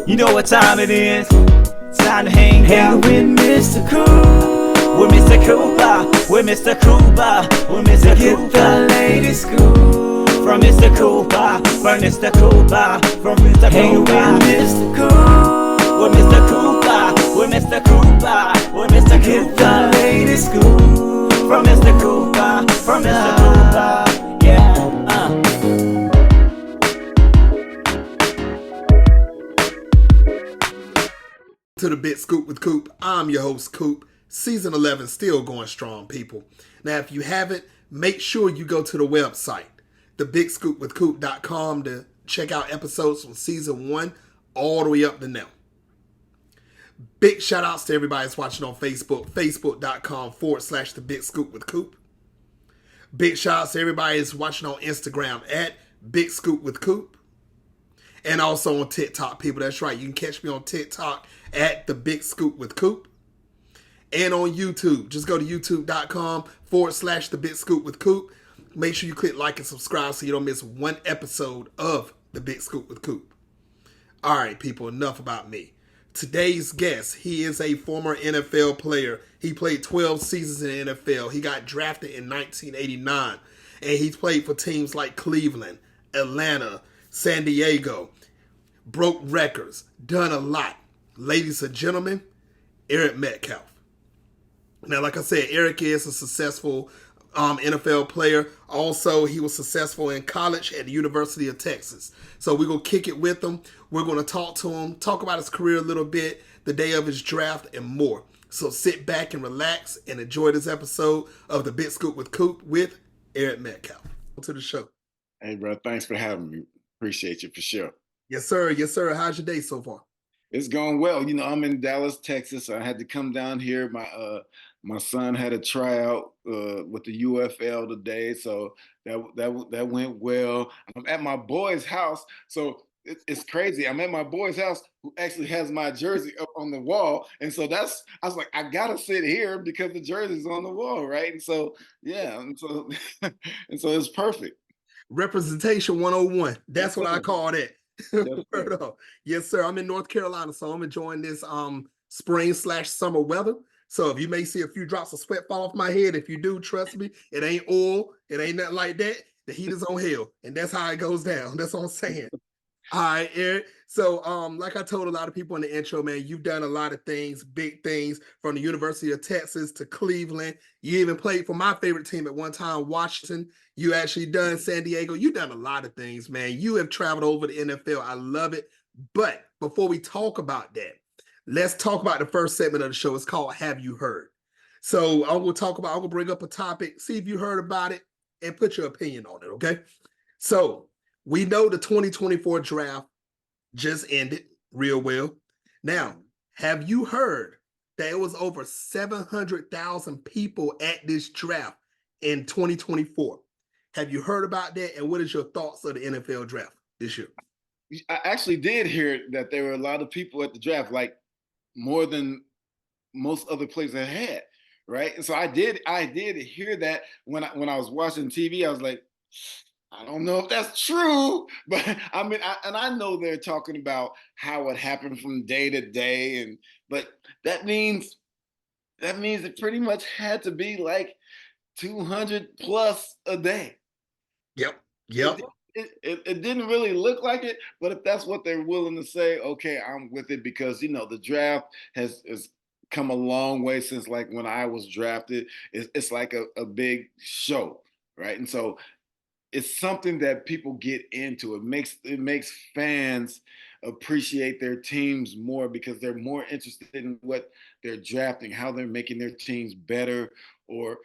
You know what time it is? Time to hang out with Mr. Coop. With Mr. Cooper, with Mr. Cooper, with Mr. Cooper. Get the latest scoop from Mr. Cooper, from Mr. Cooper, from Mr. Cooper. Hang with Mr. Coop, with Mr. Cooper, with Mr. Cooper, with Mr. Cooper. Get the latest scoop from Mr. Cooper, from Mr. Cooper. Yeah. To the Big Scoop with Coop. I'm your host, Coop. Season 11 still going strong, people. Now, if you haven't, make sure you go to the website, thebigscoopwithcoop.com, to check out episodes from season 1 all the way up to now. Big shout outs to everybody that's watching on Facebook, facebook.com/thebigscoopwithcoop. Big shout outs to everybody that's watching on Instagram at Big Scoop with Coop. And also on TikTok, people. That's right. You can catch me on TikTok at The Big Scoop with Coop. And on YouTube. Just go to youtube.com/The Big Scoop with Coop. Make sure you click like and subscribe so you don't miss one episode of The Big Scoop with Coop. All right, people. Enough about me. Today's guest, he is a former NFL player. He played 12 seasons in the NFL. He got drafted in 1989. And he's played for teams like Cleveland, Atlanta, San Diego, broke records, done a lot. Ladies and gentlemen, Eric Metcalf. Now, like I said, Eric is a successful NFL player. Also, he was successful in college at the University of Texas. So we're going to kick it with him. We're going to talk to him, talk about his career a little bit, the day of his draft, and more. So sit back and relax and enjoy this episode of The Big Scoop with Coop with Eric Metcalf. To the show. Hey, bro, thanks for having me. Appreciate you for sure. Yes, sir. Yes, sir. How's your day so far? It's going well. You know, I'm in Dallas, Texas. So I had to come down here. My son had a tryout with the UFL today, so that went well. I'm at my boy's house, so it's crazy. I'm at my boy's house, who actually has my jersey up on the wall, and so I was like, I gotta sit here because the jersey's on the wall, right? And so yeah, and so it's perfect. Representation 101. That's what I call that. Yes, yes, sir. I'm in North Carolina, so I'm enjoying this spring/summer weather. So if you may see a few drops of sweat fall off my head, if you do, trust me, it ain't oil. It ain't nothing like that. The heat is on hell, and that's how it goes down. That's what I'm saying. All right, Eric. So, like I told a lot of people in the intro, man, you've done a lot of things, big things, from the University of Texas to Cleveland. You even played for my favorite team at one time, Washington. You actually done San Diego. You've done a lot of things, man. You have traveled over the NFL. I love it. But before we talk about that, let's talk about the first segment of the show. It's called Have You Heard? So I'm going to bring up a topic, see if you heard about it, and put your opinion on it, okay? So we know the 2024 draft just ended real well. Now, have you heard that it was over 700,000 people at this draft in 2024? Have you heard about that? And what is your thoughts of the NFL draft this year? I actually did hear that there were a lot of people at the draft, like more than most other places had, right? And so I did hear that when I was watching TV. I was like, I don't know if that's true, but I mean, I know they're talking about how it happened from day to day, but that means it pretty much had to be like 200 plus a day. Yep. It didn't really look like it, but if that's what they're willing to say, okay, I'm with it, because you know the draft has come a long way since like when I was drafted. It's like a big show, right? And so it's something that people get into. It makes fans appreciate their teams more because they're more interested in what they're drafting, how they're making their teams better, or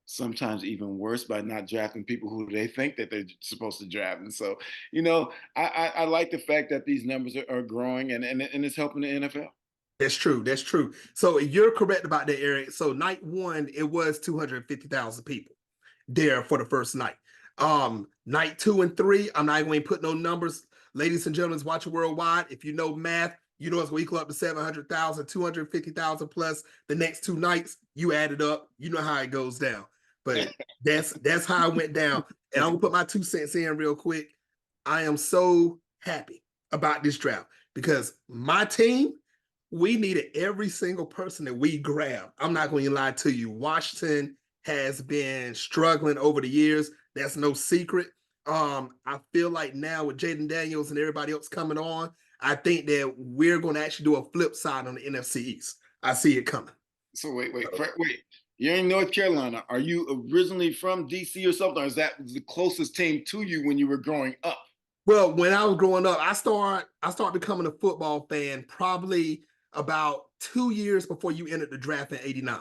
sometimes even worse by not drafting people who they think that they're supposed to draft. And so, you know, I like the fact that these numbers are growing and it's helping the NFL. That's true. That's true. So you're correct about that, Eric. So night one, it was 250,000 people there for the first night. Night 2 and 3, I'm not going to put no numbers. Ladies and gentlemen watching worldwide, if you know math, you know it's going to equal up to 700,000, 250,000 plus the next 2 nights. You add it up, you know how it goes down. But that's how it went down. And I'm going to put my 2 cents in real quick. I am so happy about this draft. because my team, we needed every single person that we grabbed. I'm not going to lie to you. Washington has been struggling over the years. That's no secret. I feel like now with Jaden Daniels and everybody else coming on, I think that we're going to actually do a flip side on the NFC East. I see it coming. So wait. You're in North Carolina. Are you originally from DC or something? Or is that the closest team to you when you were growing up? Well, when I was growing up, I started becoming a football fan probably about 2 years before you entered the draft in '89.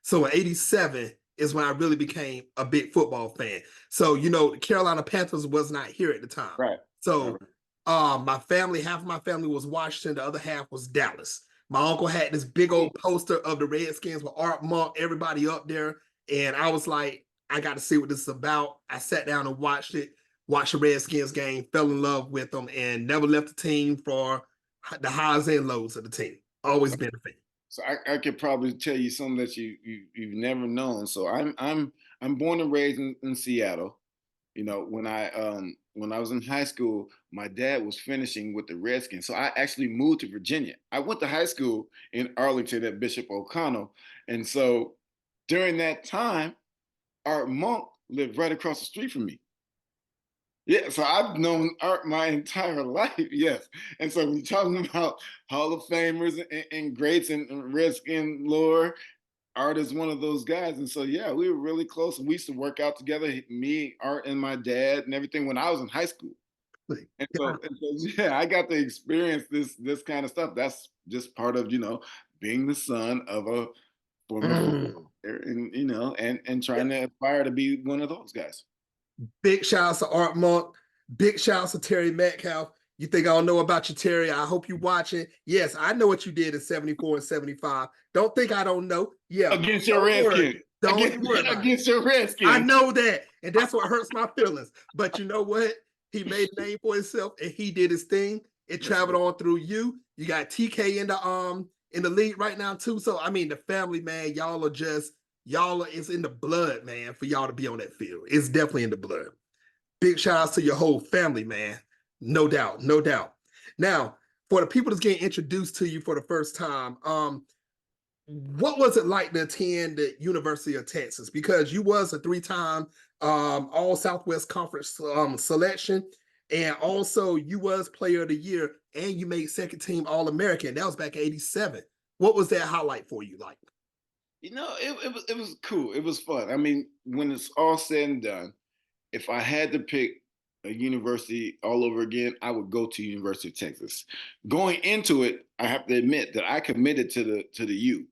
So in '87 is when I really became a big football fan. So, the Carolina Panthers was not here at the time. Right. So my family, half of my family was Washington, the other half was Dallas. My uncle had this big old poster of the Redskins with Art Monk, everybody up there. And I was like, I got to see what this is about. I sat down and watched the Redskins game, fell in love with them, and never left the team for the highs and lows of the team. Always been a fan. So I could probably tell you something that you've never known. So I'm born and raised in Seattle. When I was in high school, my dad was finishing with the Redskins. So I actually moved to Virginia. I went to high school in Arlington at Bishop O'Connell. And so during that time, Art Monk lived right across the street from me. Yeah, so I've known Art my entire life, yes. And so we're talking about Hall of Famers and greats and Redskin lore. Art is one of those guys. And so, yeah, we were really close. And we used to work out together, me, Art, and my dad and everything when I was in high school. And so yeah, I got to experience this kind of stuff. That's just part of, being the son of a former player and trying to aspire to be one of those guys. Big shout outs to Art Monk. Big shout outs to Terry Metcalf. You think I don't know about you, Terry? I hope you're watching. Yes, I know what you did in '74 and '75. Don't think I don't know. Yeah. Against your Redskins. Against your Redskins. I know that. And that's what hurts my feelings. But you know what? He made a name for himself and he did his thing. It traveled on through you. You got TK in the league right now, too. So, I mean, the family, man, it's in the blood, man, for y'all to be on that field. It's definitely in the blood. Big shout outs to your whole family, man. No doubt. Now, for the people that's getting introduced to you for the first time, what was it like to attend the University of Texas? Because you was a 3-time All Southwest Conference selection, and also you was Player of the Year, and you made second team All-American. That was back in '87. What was that highlight for you like? It was cool. It was fun. I mean, when it's all said and done, if I had to pick a university all over again, I would go to University of Texas. Going into it, I have to admit that I committed to the U.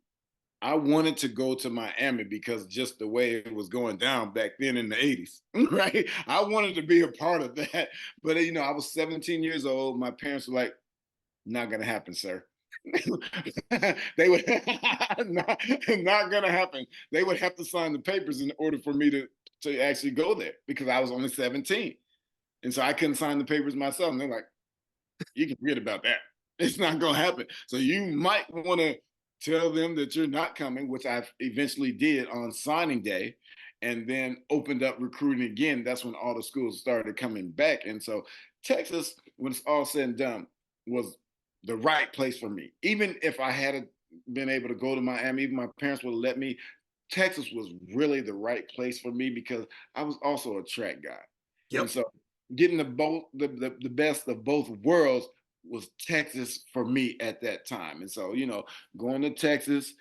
I wanted to go to Miami because just the way it was going down back then in the 80s, right? I wanted to be a part of that. But, I was 17 years old. My parents were like, not going to happen, sir. They would not gonna happen. They would have to sign the papers in order for me to actually go there because I was only 17. And so I couldn't sign the papers myself. And they're like, you can forget about that. It's not gonna happen. So you might want to tell them that you're not coming, which I eventually did on signing day, and then opened up recruiting again. That's when all the schools started coming back. And so Texas, when it's all said and done, was the right place for me. Even if I had been able to go to Miami, even my parents would have let me, Texas was really the right place for me because I was also a track guy. Yep. And so getting the best of both worlds was Texas for me at that time. And so, going to Texas,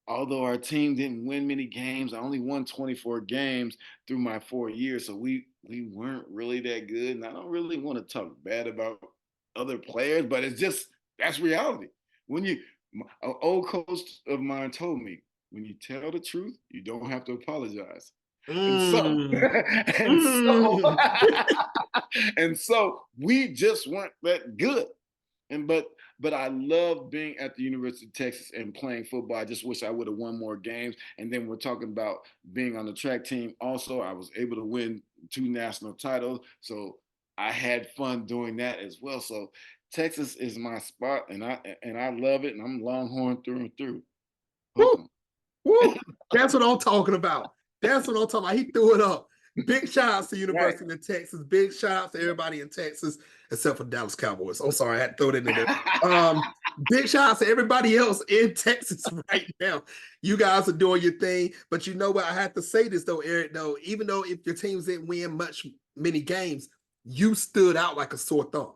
although our team didn't win many games, I only won 24 games through my 4 years. So we weren't really that good. And I don't really want to talk bad about other players, but it's just, that's reality. An old coach of mine told me, when you tell the truth, you don't have to apologize. And so we just weren't that good. But I love being at the University of Texas and playing football. I just wish I would have won more games. And then we're talking about being on the track team. Also, I was able to win 2 national titles. So I had fun doing that as well. So Texas is my spot, and I love it. And I'm Longhorn through and through. Woo! Woo! That's what I'm talking about. He threw it up. Big shout outs to Right. University of Texas. Big shout out to everybody in Texas, except for Dallas Cowboys. I'm sorry, I had to throw it in there. Big shout out to everybody else in Texas right now. You guys are doing your thing. But you know what? I have to say this though, Eric, though, even though if your teams didn't win many games, you stood out like a sore thumb.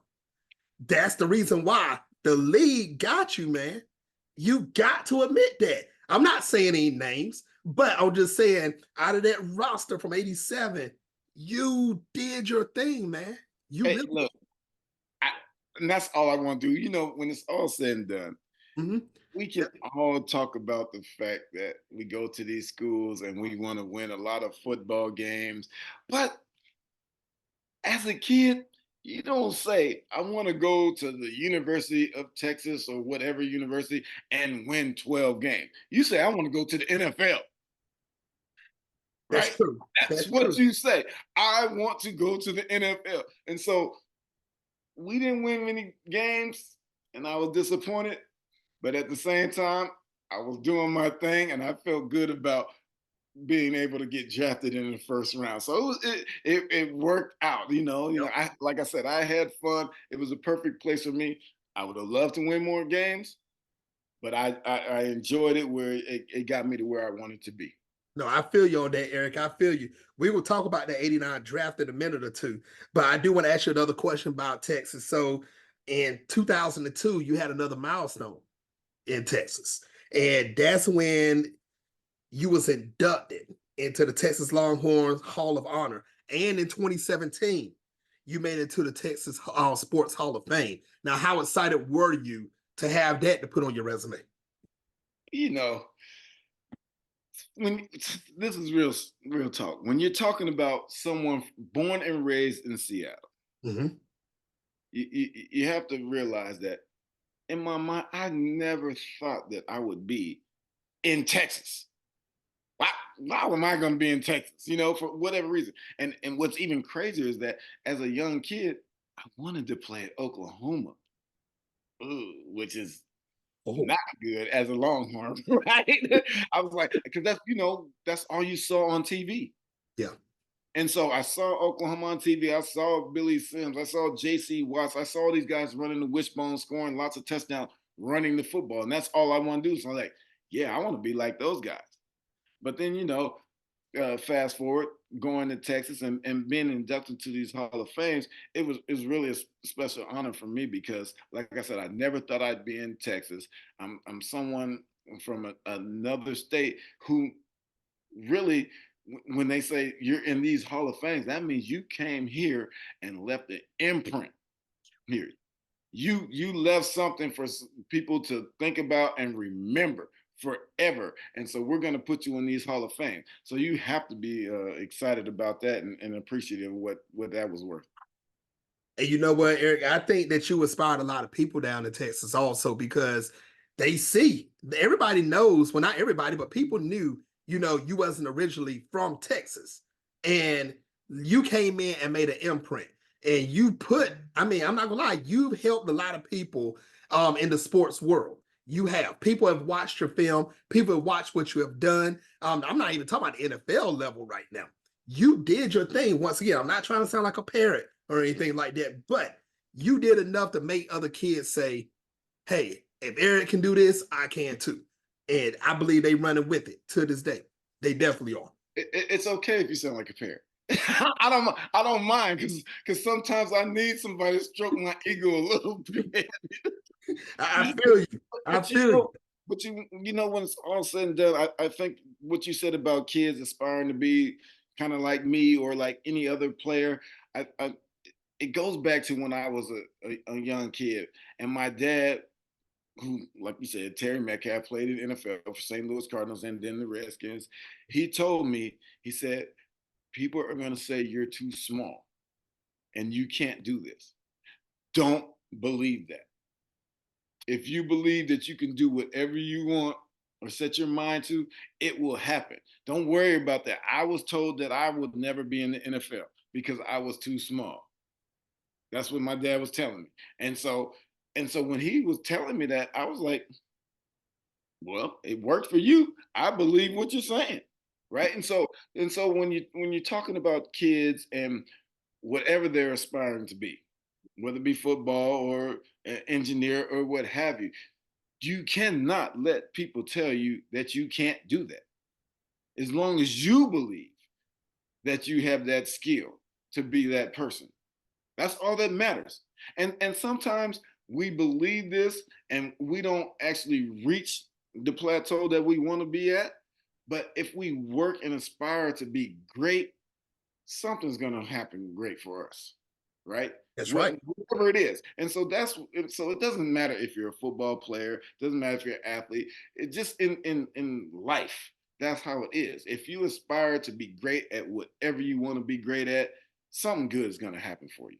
That's the reason why the league got you, man. You got to admit that. I'm not saying any names, but I'm just saying out of that roster from 87, you did your thing, man. You Hey, really look, and that's all I want to do. You know, when it's all said and done, we can all talk about the fact that we go to these schools and we want to win a lot of football games. But as a kid, you don't say, I want to go to the University of Texas or whatever university and win 12 games. You say, I want to go to the NFL. That's Right? true. That's what you say. I want to go to the NFL. And so we didn't win many games and I was disappointed. But at the same time, I was doing my thing and I felt good about being able to get drafted in the first round. So it worked out, Yep. I, like I said, I had fun. It was a perfect place for me. I would have loved to win more games, but I enjoyed it where it got me to where I wanted to be. No, I feel you on that, Eric. I feel you. We will talk about the 89 draft in a minute or two, but I do want to ask you another question about Texas. So in 2002, you had another milestone in Texas, and that's when you was inducted into the Texas Longhorns Hall of Honor. And in 2017, you made it to the Texas Sports Hall of Fame. Now, how excited were you to have that to put on your resume? You know, when this is real talk. When you're talking about someone born and raised in Seattle, you have to realize that in my mind, I never thought that I would be in Texas. Why am I going to be in Texas? For whatever reason. And what's even crazier is that as a young kid, I wanted to play at Oklahoma, which is not good as a Longhorn, right? I was like, because that's all you saw on TV. Yeah. And so I saw Oklahoma on TV. I saw Billy Sims. I saw J.C. Watts. I saw these guys running the wishbone, scoring lots of touchdowns, running the football. And that's all I want to do. So I'm like, yeah, I want to be like those guys. But then, fast forward, going to Texas and being inducted to these Hall of Fames, it was really a special honor for me because, like I said, I never thought I'd be in Texas. I'm someone from another state who really, when they say you're in these Hall of Fames, that means you came here and left an imprint here. You left something for people to think about and remember forever. And so we're going to put you in these Hall of Fame. So you have to be excited about that and appreciative of what that was worth. And you know what, Eric? I think that you inspired a lot of people down in Texas also because they see, everybody knows, well, not everybody, but people knew, you wasn't originally from Texas. And you came in and made an imprint. And you I'm not gonna lie, you've helped a lot of people in the sports world. You have. People have watched your film. People have watched what you have done. I'm not even talking about the NFL level right now. You did your thing. Once again, I'm not trying to sound like a parrot or anything like that, but you did enough to make other kids say, hey, if Eric can do this, I can too. And I believe they running with it to this day. They definitely are. It's okay if you sound like a parrot. I don't mind because sometimes I need somebody to stroke my ego a little bit. I feel you. I feel you. But when it's all said and done, I think what you said about kids aspiring to be kind of like me or like any other player, it goes back to when I was a young kid, and my dad, who, like you said, Terry Metcalf, played in NFL for St. Louis Cardinals and then the Redskins. He told me, he said, people are going to say you're too small and you can't do this. Don't believe that. If you believe that you can do whatever you want or set your mind to, it will happen. Don't worry about that. I was told that I would never be in the NFL because I was too small. That's what my dad was telling me. And so when he was telling me that, I was like, well, it worked for you. I believe what you're saying. right? And so when you're talking about kids and whatever they're aspiring to be, whether it be football or an engineer or what have you, you cannot let people tell you that you can't do that. As long as you believe that you have that skill to be that person. That's all that matters. And sometimes we believe this and we don't actually reach the plateau that we want to be at. But if we work and aspire to be great, something's gonna happen great for us, right? That's right. Whatever it is. And so so it doesn't matter if you're a football player, it doesn't matter if you're an athlete. It just in life, that's how it is. If you aspire to be great at whatever you want to be great at, something good is gonna happen for you.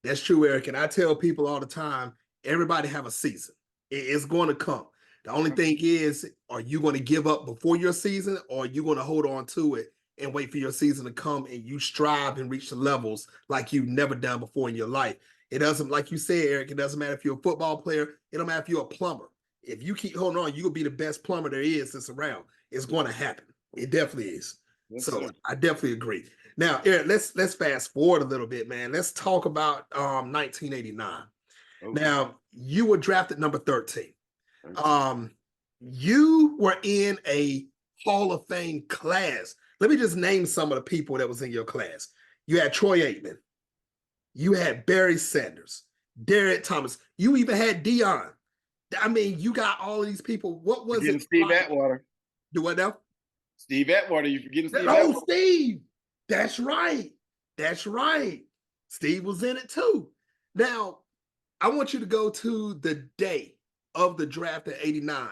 That's true, Eric. And I tell people all the time, everybody have a season. It's going to come. The only thing is, are you going to give up before your season, or are you going to hold on to it and wait for your season to come and you strive and reach the levels like you've never done before in your life? It doesn't, like you said, Eric, it doesn't matter if you're a football player. It don't matter if you're a plumber. If you keep holding on, you'll be the best plumber there is that's around. It's going to happen. It definitely is. Yes, So sir. I definitely agree. Now, Eric, let's fast forward a little bit, man. Let's talk about 1989. Okay. Now, you were drafted number 13. You were in a Hall of Fame class. Let me just name some of the people that was in your class. You had Troy Aikman. You had Barry Sanders, Derek Thomas. You even had Dion. I mean, you got all of these people. What was Forgetting it Steve like? Atwater. Do what now? Steve Atwater. You forgetting Steve Oh, Atwater? Steve. That's right. That's right. Steve was in it too. Now, I want you to go to the day of the draft at 89.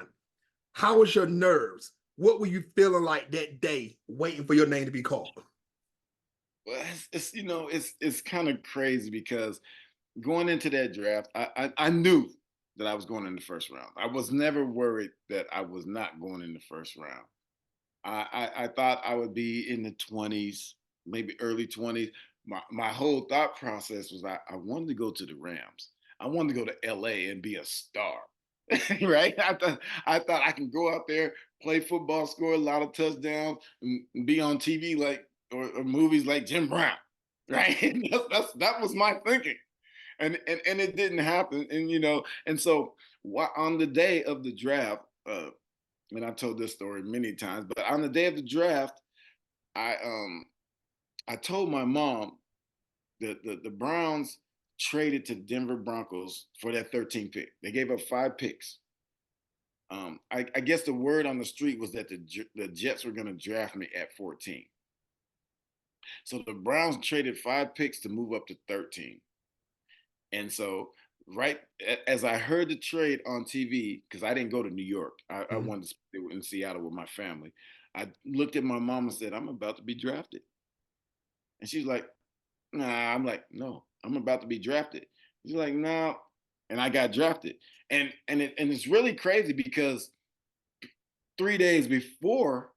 How was your nerves? What were you feeling like that day waiting for your name to be called? Well, it's kind of crazy because going into that draft, I knew that I was going in the first round. I was never worried that I was not going in the first round. I thought I would be in the 20s, maybe early 20s. My whole thought process was I wanted to go to the Rams. I wanted to go to LA and be a star. Right? I thought I can go out there, play football, score a lot of touchdowns, and be on TV like or movies like Jim Brown. Right? That was my thinking. And it didn't happen. And so on the day of the draft, and I've told this story many times, but on the day of the draft, I told my mom that the Browns traded to Denver Broncos for that 13th pick. They gave up 5 picks. I guess the word on the street was that the Jets were going to draft me at 14. So the Browns traded 5 picks to move up to 13. And so right as I heard the trade on TV, because I didn't go to New York, I wanted to stay in Seattle with my family. I looked at my mom and said, "I'm about to be drafted." And she's like, "Nah." I'm like, "No, I'm about to be drafted." She's like, "No," and I got drafted. And it's really crazy because 3 days before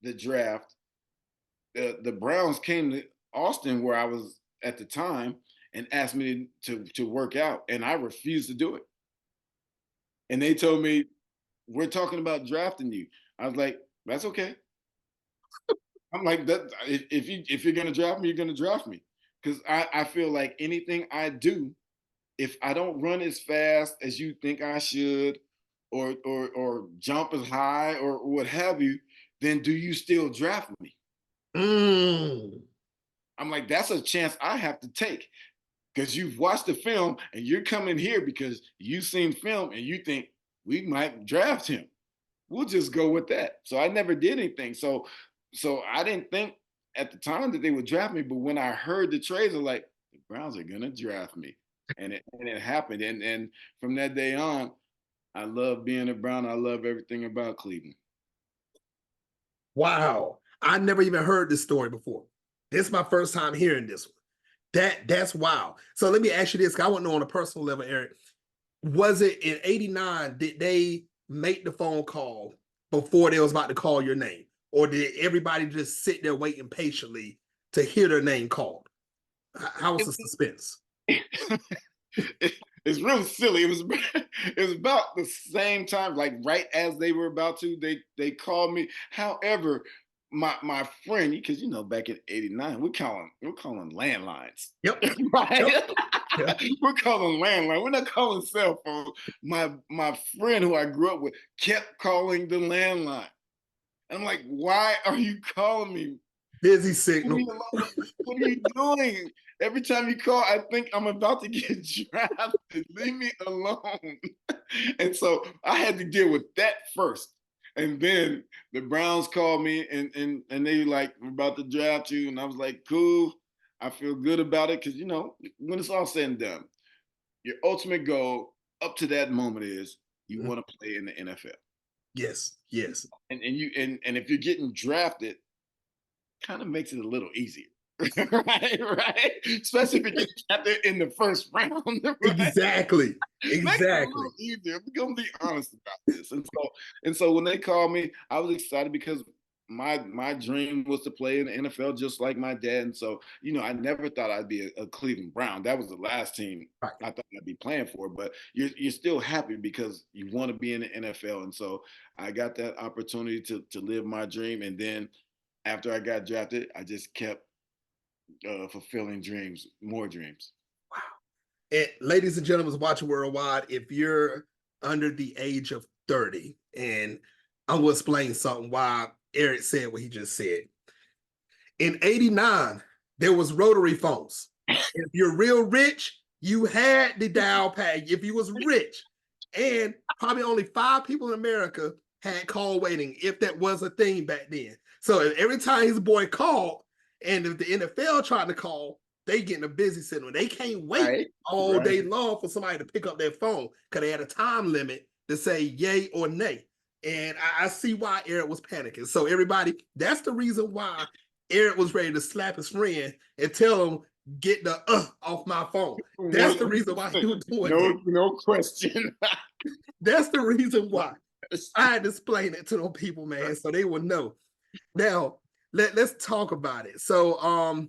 the draft, the Browns came to Austin, where I was at the time, and asked me to work out, and I refused to do it. And they told me, "We're talking about drafting you." I was like, "That's okay." I'm like, "That if you're gonna draft me, you're gonna draft me," because I feel like anything I do, if I don't run as fast as you think I should, or jump as high or what have you, then do you still draft me? Mm. I'm like, that's a chance I have to take. Because you've watched the film and you're coming here because you've seen film and you think we might draft him. We'll just go with that. So I never did anything. So I didn't think at the time that they would draft me, but when I heard the trades, I was like, the Browns are gonna draft me. And it happened. And from that day on, I love being a Brown. I love everything about Cleveland. Wow. I never even heard this story before. This is my first time hearing this one. That's wow. So let me ask you this. I want to know on a personal level, Eric. Was it in 89? Did they make the phone call before they was about to call your name? Or did everybody just sit there waiting patiently to hear their name called? How was the suspense? It's really silly. It was about the same time, like right as they were about to, they called me. However, my friend, because back in '89, we're calling landlines. Yep. Right? Yep. Yep. We're calling landline. We're not calling cell phones. My friend who I grew up with kept calling the landline. And I'm like, why are you calling me? Busy Leave signal. me alone. What are you doing? Every time you call, I think I'm about to get drafted. Leave me alone. And so I had to deal with that first. And then the Browns called me and they like, we're about to draft you. And I was like, cool. I feel good about it. Cause when it's all said and done, your ultimate goal up to that moment is you want to play in the NFL. Yes. Yes. And if you're getting drafted, kind of makes it a little easier. right. Especially if you get drafted in the first round. Right? Exactly. Makes it a little easier. I'm gonna be honest about this. And so when they called me, I was excited because my dream was to play in the NFL just like my dad. And so, I never thought I'd be a Cleveland Brown. That was the last team I thought I'd be playing for. But you're still happy because you want to be in the NFL. And so I got that opportunity to live my dream. And then after I got drafted, I just kept fulfilling dreams, more dreams. Wow. And ladies and gentlemen watching worldwide, if you're under the age of 30, and I'm going to explain something why Eric said what he just said. In '89, there was rotary phones. If you're real rich, you had the dial pad if you was rich. And probably only 5 people in America had call waiting, if that was a thing back then. So every time his boy called, and if the NFL tried to call, they getting a busy signal. They can't wait all day long for somebody to pick up their phone because they had a time limit to say yay or nay. And I see why Eric was panicking. So everybody, that's the reason why Eric was ready to slap his friend and tell him, get the off my phone. That's the reason why he was doing it. No question. That's the reason why. I had to explain it to those people, man, so they would know. Now, let's talk about it. So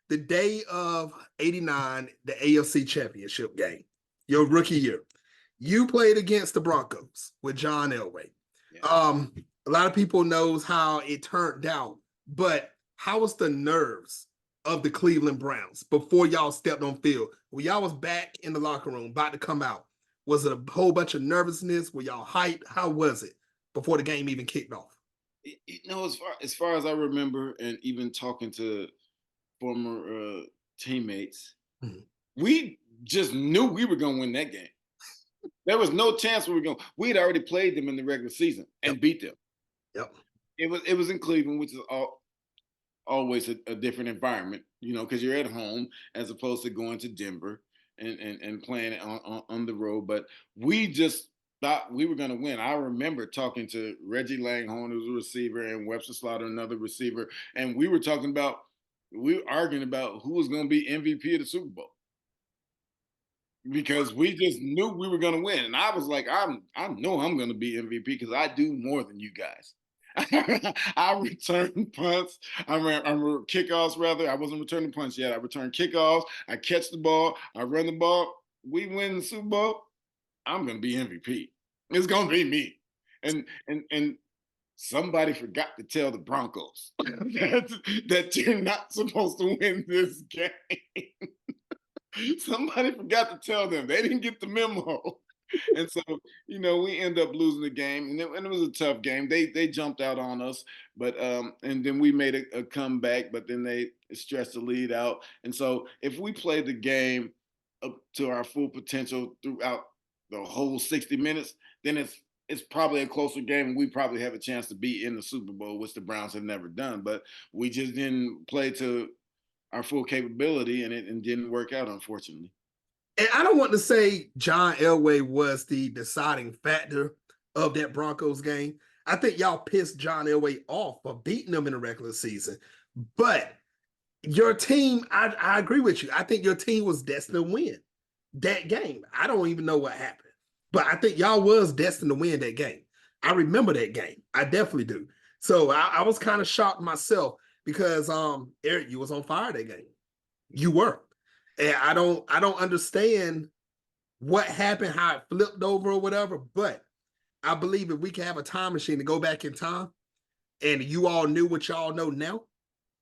the day of '89, the AFC Championship game, your rookie year, you played against the Broncos with John Elway. Yeah. A lot of people knows how it turned out, but how was the nerves of the Cleveland Browns before y'all stepped on field? When y'all was back in the locker room, about to come out, was it a whole bunch of nervousness? Were y'all hyped? How was it before the game even kicked off? As far as I remember, and even talking to former teammates, we just knew we were going to win that game. There was no chance we were going. We had already played them in the regular season and beat them. Yep. It was in Cleveland, which is always a different environment, because you're at home as opposed to going to Denver and playing on the road. But we just thought we were going to win. I remember talking to Reggie Langhorne, who's a receiver, and Webster Slaughter, another receiver, and we were arguing about who was going to be MVP of the Super Bowl because we just knew we were going to win. And I was like, I know I'm going to be MVP because I do more than you guys. I return punts. I ran kickoffs, rather. I wasn't returning punts yet. I returned kickoffs. I catch the ball. I run the ball. We win the Super Bowl. I'm going to be MVP. It's going to be me. And somebody forgot to tell the Broncos that you're not supposed to win this game. Somebody forgot to tell them. They didn't get the memo. And so, we end up losing the game, and it was a tough game. They jumped out on us, but and then we made a comeback, but then they stretched the lead out. And so, if we played the game up to our full potential throughout the whole 60 minutes, then it's probably a closer game, and we probably have a chance to be in the Super Bowl, which the Browns have never done. But we just didn't play to our full capability, and it didn't work out, unfortunately. And I don't want to say John Elway was the deciding factor of that Broncos game. I think y'all pissed John Elway off for beating them in the regular season. But your team, I agree with you. I think your team was destined to win that game. I don't even know what happened. But I think y'all was destined to win that game. I remember that game. I definitely do. So I was kind of shocked myself because, Eric, you was on fire that game. You were. And I don't understand what happened, how it flipped over or whatever, but I believe if we can have a time machine to go back in time, and you all knew what y'all know now,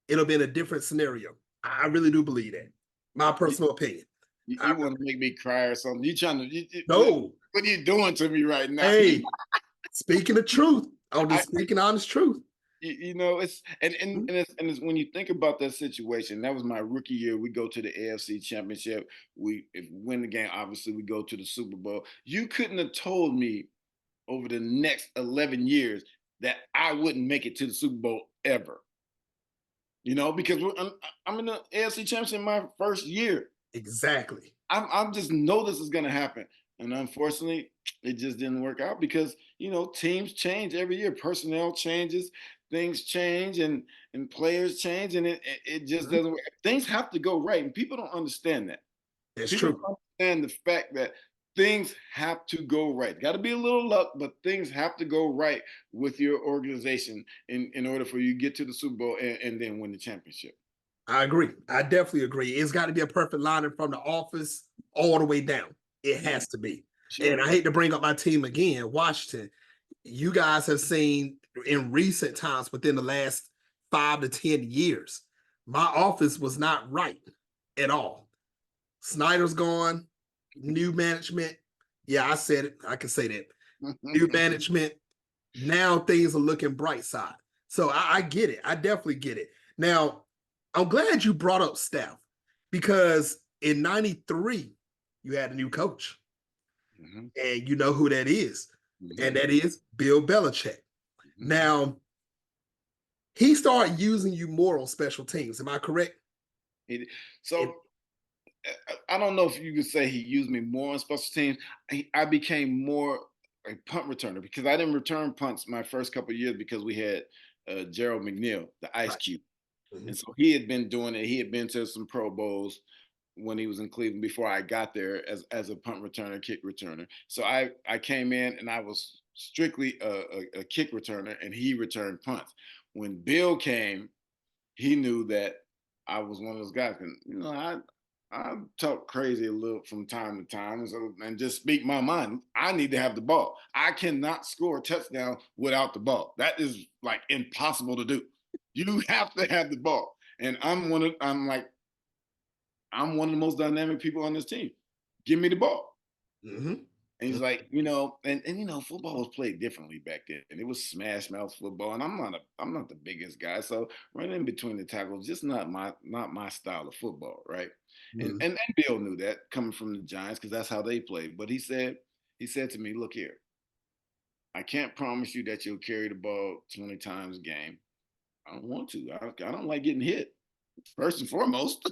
it'll be in a different scenario. I really do believe that. My personal opinion. You want to make me cry or something? You trying to? No. What are you doing to me right now? Hey, speaking the truth. I'm just speaking honest truth. You know, it's and it's when you think about that situation. That was my rookie year. We go to the AFC Championship. If we win the game, obviously we go to the Super Bowl. You couldn't have told me over the next 11 years that I wouldn't make it to the Super Bowl ever. You know, because I'm in the AFC Championship my first year. Exactly. I'm just know this is going to happen. And unfortunately, it just didn't work out because, you know, teams change every year. Personnel changes, things change, and players change, and it just doesn't work. Things have to go right, and people don't understand that. That's People true. don't understand the fact that things have to go right. Got to be a little luck, but things have to go right with your organization in order for you to get to the Super Bowl and then win the championship. I agree. I definitely agree. It's got to be a perfect lineup from the office all the way down. It has to be. Sure. And I hate to bring up my team again, Washington. You guys have seen in recent times, within the last 5 to 10 years, my office was not right at all. Snyder's gone, new management. Yeah, I said it. I can say that. New management. Now things are looking bright side. So I get it. I definitely get it. Now, I'm glad you brought up Steph, because in 93, you had a new coach. And you know who that is. And that is Bill Belichick. Now, he started using you more on special teams. Am I correct? I don't know if you could say he used me more on special teams. I became more a punt returner because I didn't return punts my first couple of years because we had Gerald McNeil, the Ice Cube. And so he had been doing it. He had been to some Pro Bowls when he was in Cleveland before I got there as a punt returner, kick returner. So I came in and I was strictly a kick returner, and he returned punts. When Bill came, he knew that I was one of those guys. And, you know, I talk crazy a little from time to time and just speak my mind. I need to have the ball. I cannot score a touchdown without the ball. That is like impossible to do. You have to have the ball. And I'm one of the most dynamic people on this team. Give me the ball. And he's like, you know, and you know, football was played differently back then. And it was smash mouth football. And I'm not the biggest guy. So running in between the tackles, just not my style of football, right? And Bill knew that coming from the Giants, because that's how they played. But he said to me, look here, I can't promise you that you'll carry the ball 20 times a game. I don't want to. I don't like getting hit, first and foremost.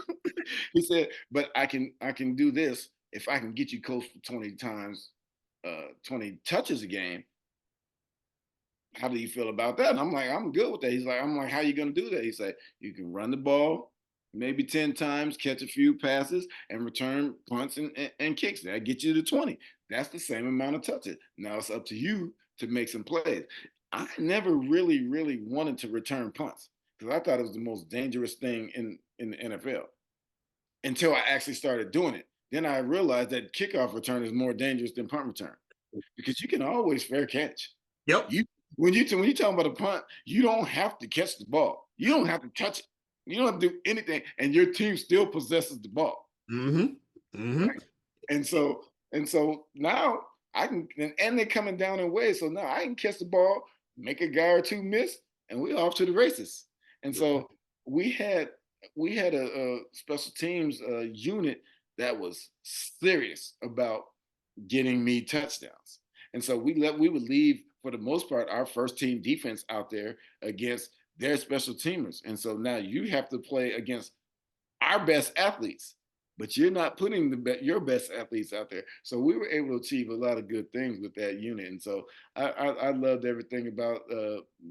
He said, but I can do this if I can get you close to 20 times, 20 touches a game. How do you feel about that? And I'm like, I'm good with that. I'm like, how you going to do that? He said, you can run the ball maybe 10 times, catch a few passes, and return punts and kicks. That get you to 20. That's the same amount of touches. Now it's up to you to make some plays. I never really, really wanted to return punts because I thought it was the most dangerous thing in the NFL until I actually started doing it. Then I realized that kickoff return is more dangerous than punt return because you can always fair catch. Yep. When you talk about a punt, you don't have to catch the ball. You don't have to touch it. You don't have to do anything, and your team still possesses the ball. Right? And so now I can, and they're coming down in waves. So now I can catch the ball, make a guy or two miss, and we're off to the races. And so we had a special teams unit that was serious about getting me touchdowns. And so we would leave, for the most part, our first team defense out there against their special teamers. And so now you have to play against our best athletes, but you're not putting your best athletes out there. So we were able to achieve a lot of good things with that unit. And so I loved everything about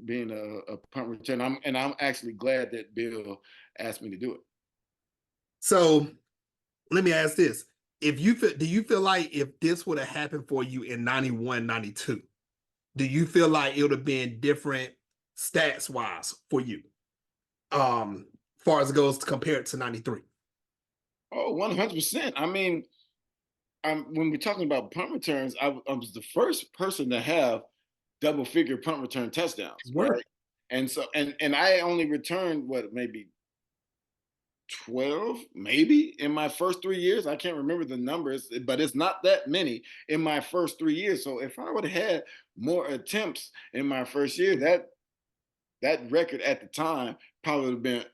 being a punt return. I'm actually glad that Bill asked me to do it. So let me ask this. Do you feel like if this would have happened for you in 91, 92, do you feel like it would have been different stats wise for you? Far as it goes compared to 93. Oh, 100%. I mean, when we're talking about punt returns, I was the first person to have double-figure punt return touchdowns. Right? And so and I only returned what, maybe 12 maybe in my first 3 years. I can't remember the numbers, but it's not that many in my first 3 years. So if I would have had more attempts in my first year, that record at the time probably would have been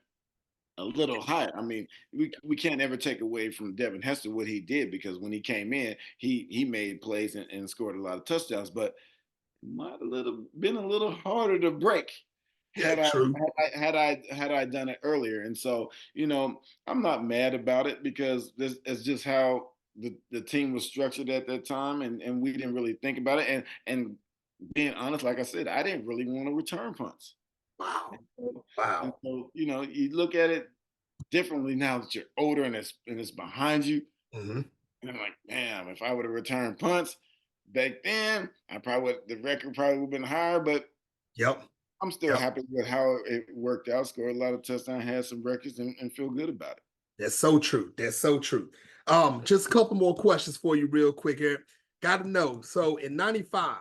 a little higher. I mean, we can't ever take away from Devin Hester what he did, because when he came in, he made plays and scored a lot of touchdowns, but it might have been a little harder to break Yeah, had I true. had I done it earlier. And so, I'm not mad about it, because this is just how the team was structured at that time, and we didn't really think about it. And being honest, like I said, I didn't really want to return punts. Wow. And Wow. so, you look at it differently now that you're older and it's behind you. Hmm. And I'm like, damn, if I would have returned punts back then, the record probably would have been higher, but Yep. I'm still Yep. happy with how it worked out. Scored a lot of touchdowns, had some records, and feel good about it. That's so true. That's so true. Just a couple more questions for you, real quick here. Got to know. So in '95,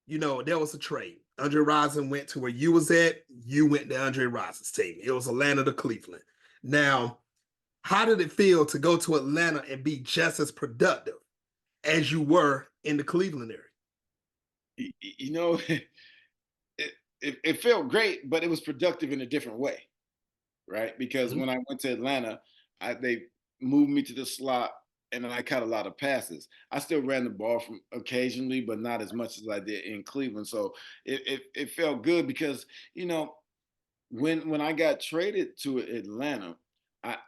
there was a trade. Andre Rison went to where you was at. You went to Andre Rison's team. It was Atlanta to Cleveland. Now, how did it feel to go to Atlanta and be just as productive as you were in the Cleveland area? It felt great, but it was productive in a different way, right? Because Mhm. when I went to Atlanta, they moved me to the slot, and I caught a lot of passes. I still ran the ball from occasionally, but not as much as I did in Cleveland. So it felt good, because when I got traded to Atlanta, I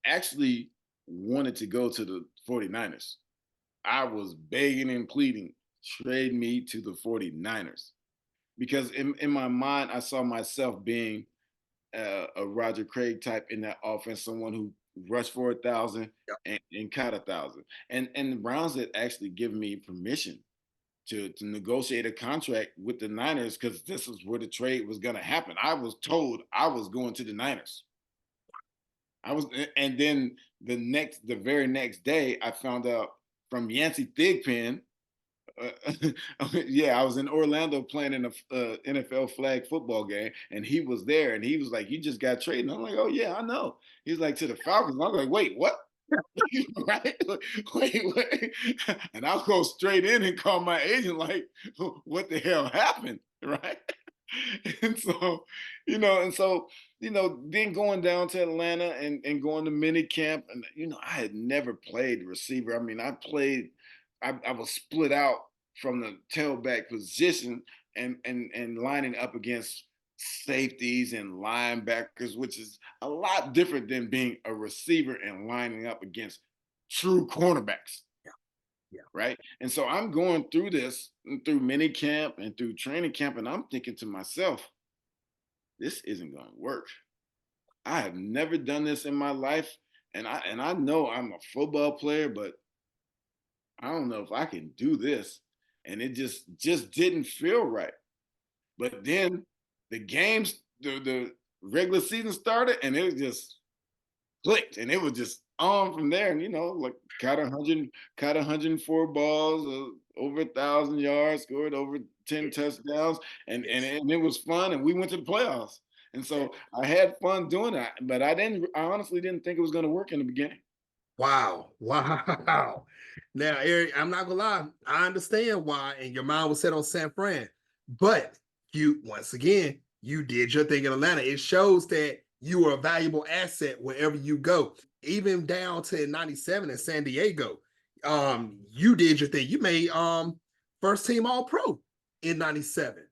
actually wanted to go to the 49ers. I was begging and pleading, trade me to the 49ers. Because in my mind, I saw myself being a Roger Craig type in that offense, someone who rushed for 1,000 Yep. and caught 1,000. And the Browns had actually given me permission to negotiate a contract with the Niners, because this is where the trade was going to happen. I was told I was going to the Niners. I was, and then the very next day, I found out from Yancey Thigpen. Yeah, I was in Orlando playing in a NFL flag football game, and he was there, and he was like, "You just got traded." And I'm like, "Oh yeah, I know." He's like, "To the Falcons." And I'm like, "Wait, what?" Right? Wait. And I'll go straight in and call my agent, like, "What the hell happened?" Right? And so, then going down to Atlanta and going to mini camp, and I had never played receiver. I mean, I was split out from the tailback position, and lining up against safeties and linebackers, which is a lot different than being a receiver and lining up against true cornerbacks. Yeah. Yeah. Right. And so I'm going through this, through mini camp and through training camp, and I'm thinking to myself, this isn't going to work. I have never done this in my life. And I know I'm a football player, but I don't know if I can do this. And it just didn't feel right. But then the regular season started, and it just clicked, and it was just on from there. And like caught 104 balls, over 1,000 yards, scored over 10 touchdowns, and Yes. and it was fun. And we went to the playoffs. And so I had fun doing that, but I honestly didn't think it was going to work in the beginning. Wow. Wow. Now, Eric, I'm not gonna lie. I understand why, and your mind was set on San Fran. But once again, you did your thing in Atlanta. It shows that you are a valuable asset wherever you go. Even down to '97 in San Diego. You did your thing. You made first team all pro in '97.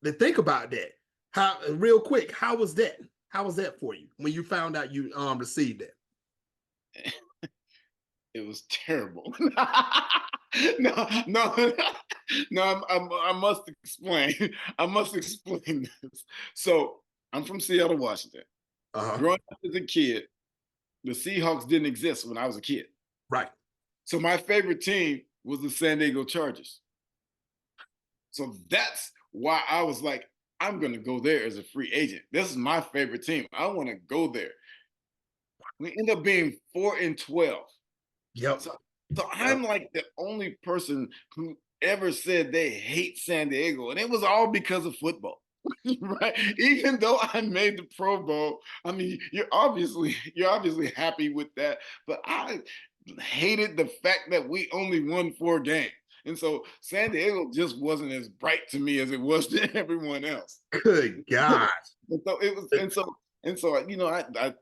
To think about that. How real quick, how was that? How was that for you when you found out you received it? It was terrible. No, no, no. I must explain. I must explain this. So I'm from Seattle, Washington. Uh-huh. Growing up as a kid, the Seahawks didn't exist when I was a kid. Right. So my favorite team was the San Diego Chargers. So that's why I was like, I'm going to go there as a free agent. This is my favorite team. I want to go there. We end up being 4-12. Yep. So Yep. I'm like the only person who ever said they hate San Diego, and it was all because of football. Right. Even though I made the Pro Bowl, I mean, you're obviously happy with that, but I hated the fact that we only won 4 games. And so San Diego just wasn't as bright to me as it was to everyone else. Good God. And so it was, I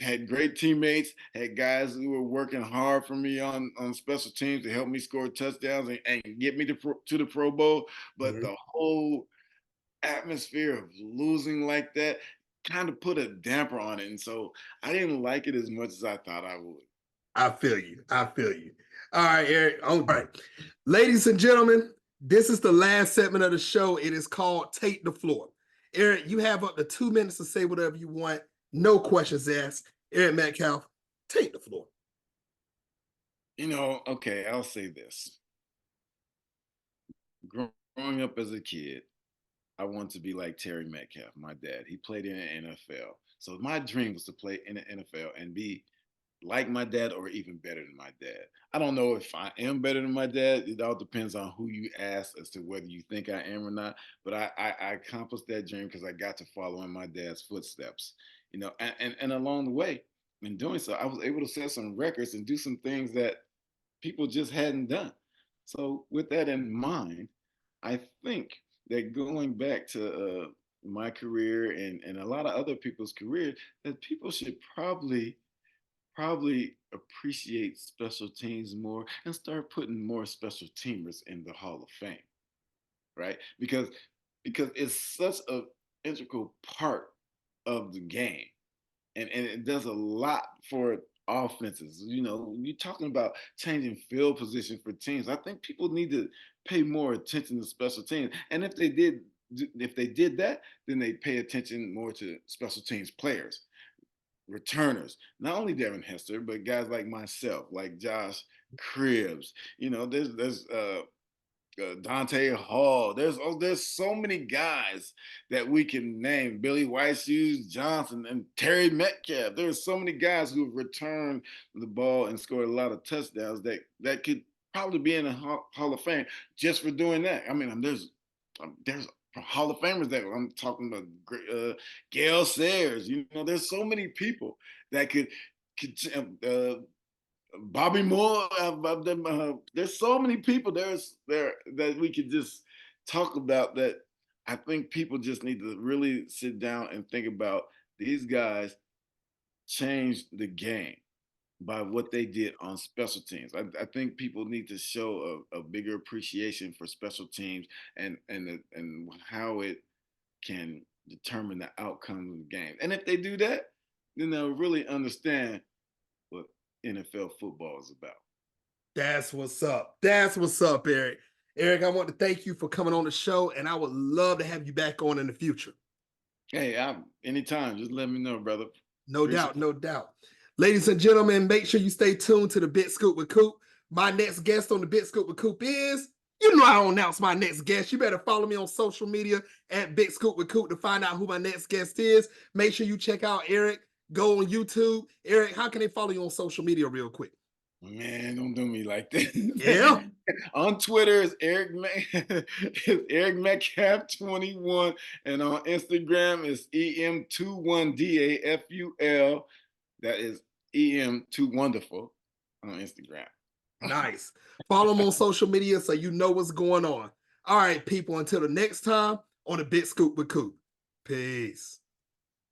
had great teammates, had guys who were working hard for me on special teams to help me score touchdowns and get me to the Pro Bowl. But the whole atmosphere of losing like that kind of put a damper on it. And so I didn't like it as much as I thought I would. I feel you. I feel you. All right, Eric. All right. Ladies and gentlemen, this is the last segment of the show. It is called Take the Floor. Eric, you have up to 2 minutes to say whatever you want. No questions asked. Eric Metcalf, take the floor. Okay, I'll say this. Growing up as a kid, I wanted to be like Terry Metcalf, my dad. He played in the NFL. So my dream was to play in the NFL and be like my dad or even better than my dad. I don't know if I am better than my dad. It all depends on who you ask as to whether you think I am or not. But I accomplished that dream because I got to follow in my dad's footsteps. And along the way, in doing so, I was able to set some records and do some things that people just hadn't done. So with that in mind, I think that going back to my career and a lot of other people's career, that people should probably appreciate special teams more and start putting more special teamers in the Hall of Fame, right? Because it's such an integral part of the game, and it does a lot for offenses. You're talking about changing field position for teams. I think people need to pay more attention to special teams, and if they did that, then they pay attention more to special teams players, returners, not only Devin Hester, but guys like myself, like Josh Cribbs. There's Dante Hall. There's so many guys that we can name. Billy White Shoes Johnson and Terry Metcalf. There's so many guys who have returned the ball and scored a lot of touchdowns that could probably be in the Hall of Fame just for doing that. I mean, there's Hall of Famers that I'm talking about. Gail Sayers. There's so many people that could Bobby Moore. There's so many people there that we could just talk about that. I think people just need to really sit down and think about these guys changed the game by what they did on special teams. I think people need to show a bigger appreciation for special teams and how it can determine the outcome of the game. And if they do that, then they'll really understand what NFL football is about. That's what's up. That's what's up, Eric. Eric, I want to thank you for coming on the show, and I would love to have you back on in the future. Hey, anytime. Just let me know, brother. No doubt, no doubt. Ladies and gentlemen, make sure you stay tuned to the Big Scoop with Coop. My next guest on the Big Scoop with Coop is, I don't announce my next guest. You better follow me on social media at Big Scoop with Coop to find out who my next guest is. Make sure you check out Eric. Go on YouTube. Eric, how can they follow you on social media real quick? Man, don't do me like that. Yeah. On Twitter, it's Eric Metcalf 21, and on Instagram, it's EM21DAFUL. That is EM2 Wonderful on Instagram. Nice. Follow them on social media so you know what's going on. All right, people, until the next time on the Big Scoop with Coop. Peace.